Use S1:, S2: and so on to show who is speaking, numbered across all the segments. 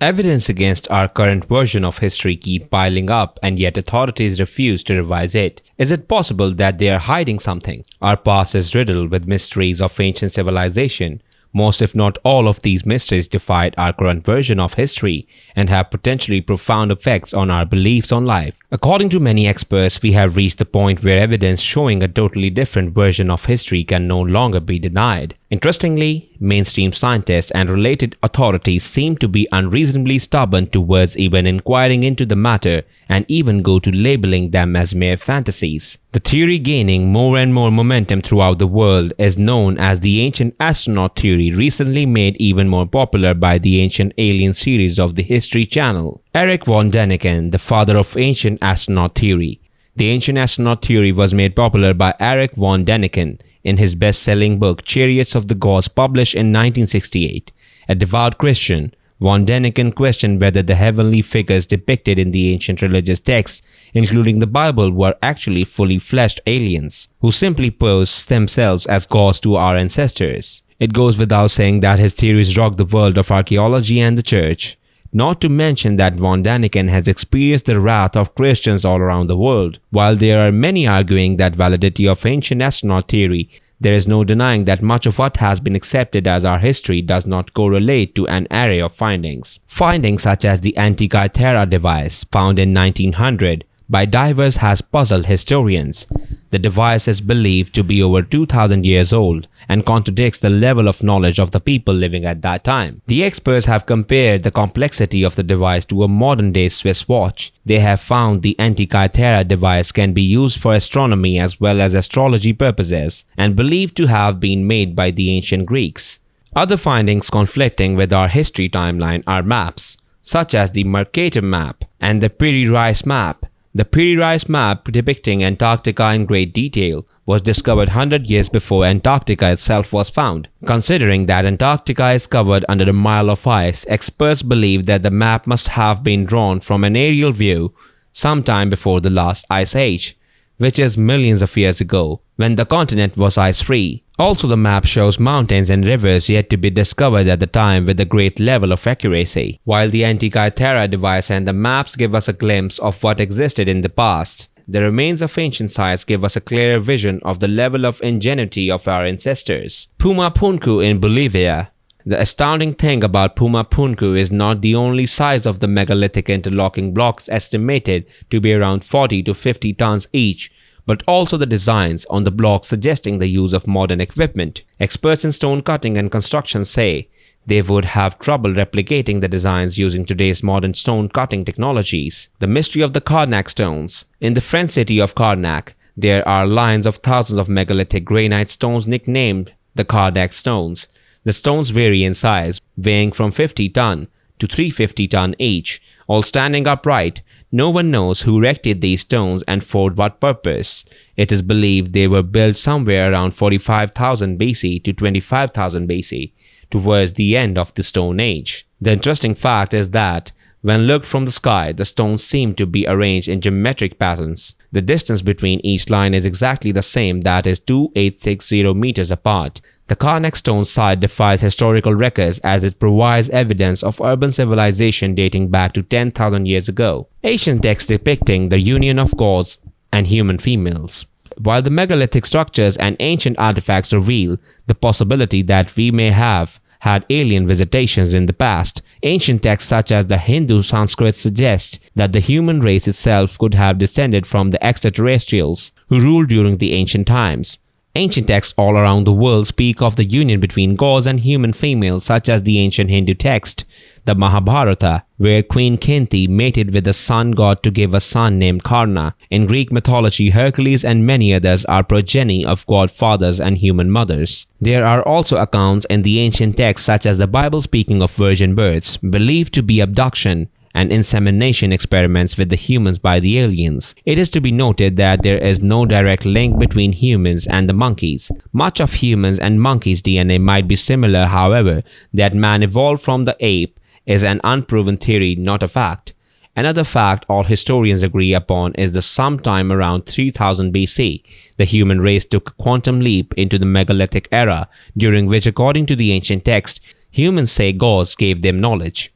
S1: Evidence against our current version of history keep piling up, and yet authorities refuse to revise it. Is it possible that they are hiding something? Our past is riddled with mysteries of ancient civilization. Most if not all of these mysteries defied our current version of history and have potentially profound effects on our beliefs on life. According to many experts, we have reached the point where evidence showing a totally different version of history can no longer be denied. Interestingly, mainstream scientists and related authorities seem to be unreasonably stubborn towards even inquiring into the matter and even go to labeling them as mere fantasies. The theory gaining more and more momentum throughout the world is known as the ancient astronaut theory, recently made even more popular by the Ancient Alien series of the History Channel. Erich von Däniken, the father of ancient astronaut theory. The ancient astronaut theory was made popular by Erich von Däniken in his best-selling book Chariots of the Gods, published in 1968. A devout Christian, von Däniken questioned whether the heavenly figures depicted in the ancient religious texts, including the Bible, were actually fully fleshed aliens who simply posed themselves as gods to our ancestors. It goes without saying that his theories rocked the world of archaeology and the church. Not to mention that von Däniken has experienced the wrath of Christians all around the world. While there are many arguing that validity of ancient astronaut theory, there is no denying that much of what has been accepted as our history does not correlate to an array of findings. Findings such as the Antikythera device, found in 1900 by divers, has puzzled historians. The device is believed to be over 2,000 years old and contradicts the level of knowledge of the people living at that time. The experts have compared the complexity of the device to a modern-day Swiss watch. They have found the Antikythera device can be used for astronomy as well as astrology purposes and believed to have been made by the ancient Greeks. Other findings conflicting with our history timeline are maps, such as the Mercator map and the Piri Reis map. The Piri Reis map, depicting Antarctica in great detail, was discovered 100 years before Antarctica itself was found. Considering that Antarctica is covered under a mile of ice, experts believe that the map must have been drawn from an aerial view sometime before the last ice age, which is millions of years ago, when the continent was ice-free. Also, the map shows mountains and rivers yet to be discovered at the time with a great level of accuracy. While the Antikythera device and the maps give us a glimpse of what existed in the past, the remains of ancient sites give us a clearer vision of the level of ingenuity of our ancestors. Puma Punku in Bolivia. The astounding thing about Puma Punku is not the only size of the megalithic interlocking blocks, estimated to be around 40 to 50 tons each, but also the designs on the blocks suggesting the use of modern equipment. Experts in stone cutting and construction say they would have trouble replicating the designs using today's modern stone cutting technologies. The mystery of the Karnak stones. In the French city of Karnak, there are lines of thousands of megalithic granite stones nicknamed the Karnak stones. The stones vary in size, weighing from 50 ton to 350 ton each, all standing upright. No one knows who erected these stones and for what purpose. It is believed they were built somewhere around 45,000 BC to 25,000 BC, towards the end of the Stone Age. The interesting fact is that when looked from the sky, the stones seem to be arranged in geometric patterns. The distance between each line is exactly the same, that is 2,860 meters apart. The Karnak stone site defies historical records as it provides evidence of urban civilization dating back to 10,000 years ago. Ancient texts depicting the union of gods and human females. While the megalithic structures and ancient artifacts reveal the possibility that we may have had alien visitations in the past, ancient texts such as the Hindu Sanskrit suggest that the human race itself could have descended from the extraterrestrials who ruled during the ancient times. Ancient texts all around the world speak of the union between gods and human females, such as the ancient Hindu text, the Mahabharata, where Queen Kinti mated with the sun god to give a son named Karna. In Greek mythology, Hercules and many others are progeny of god fathers and human mothers. There are also accounts in the ancient texts such as the Bible speaking of virgin births, believed to be abduction and insemination experiments with the humans by the aliens. It is to be noted that there is no direct link between humans and the monkeys. Much of humans and monkeys' DNA might be similar, however, that man evolved from the ape is an unproven theory, not a fact. Another fact all historians agree upon is that sometime around 3000 BC, the human race took a quantum leap into the megalithic era, during which, according to the ancient text, humans say gods gave them knowledge.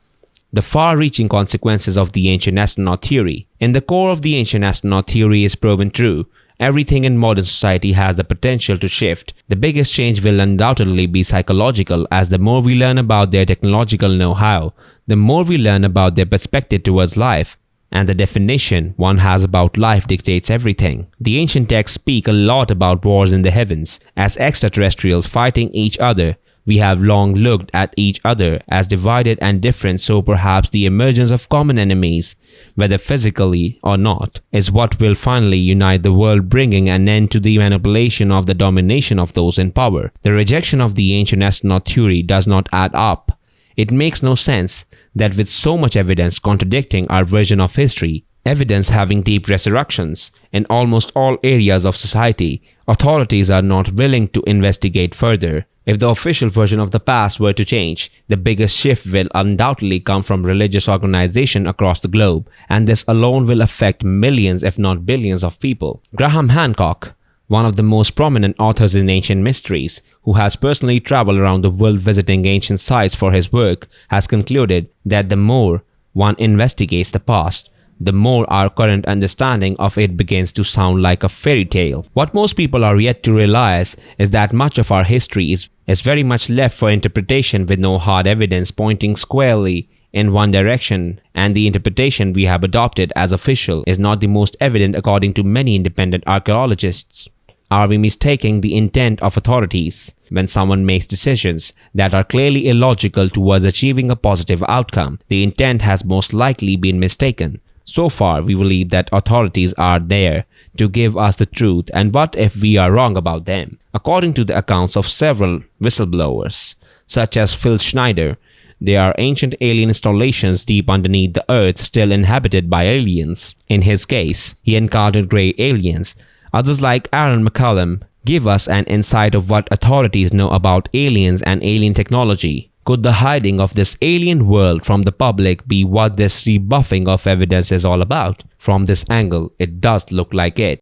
S1: the far-reaching consequences of the ancient astronaut theory. In the core of the ancient astronaut theory is proven true. Everything in modern society has the potential to shift. The biggest change will undoubtedly be psychological, as the more we learn about their technological know-how, the more we learn about their perspective towards life, and the definition one has about life dictates everything. The ancient texts speak a lot about wars in the heavens, as extraterrestrials fighting each other. We have long looked at each other as divided and different, so perhaps the emergence of common enemies, whether physically or not, is what will finally unite the world, bringing an end to the manipulation of the domination of those in power. The rejection of the ancient astronaut theory does not add up. It makes no sense that with so much evidence contradicting our version of history, evidence having deep resurrections in almost all areas of society, authorities are not willing to investigate further. If the official version of the past were to change, the biggest shift will undoubtedly come from religious organization across the globe, and this alone will affect millions if not billions of people. Graham Hancock, one of the most prominent authors in ancient mysteries, who has personally traveled around the world visiting ancient sites for his work, has concluded that the more one investigates the past, the more our current understanding of it begins to sound like a fairy tale. What most people are yet to realize is that much of our history is very much left for interpretation with no hard evidence pointing squarely in one direction, and the interpretation we have adopted as official is not the most evident according to many independent archaeologists. Are we mistaking the intent of authorities when someone makes decisions that are clearly illogical towards achieving a positive outcome? The intent has most likely been mistaken. So far, we believe that authorities are there to give us the truth, and what if we are wrong about them? According to the accounts of several whistleblowers, such as Phil Schneider, there are ancient alien installations deep underneath the earth still inhabited by aliens. In his case, he encountered grey aliens. Others like Aaron McCallum give us an insight of what authorities know about aliens and alien technology. Could the hiding of this alien world from the public be what this rebuffing of evidence is all about? From this angle, it does look like it.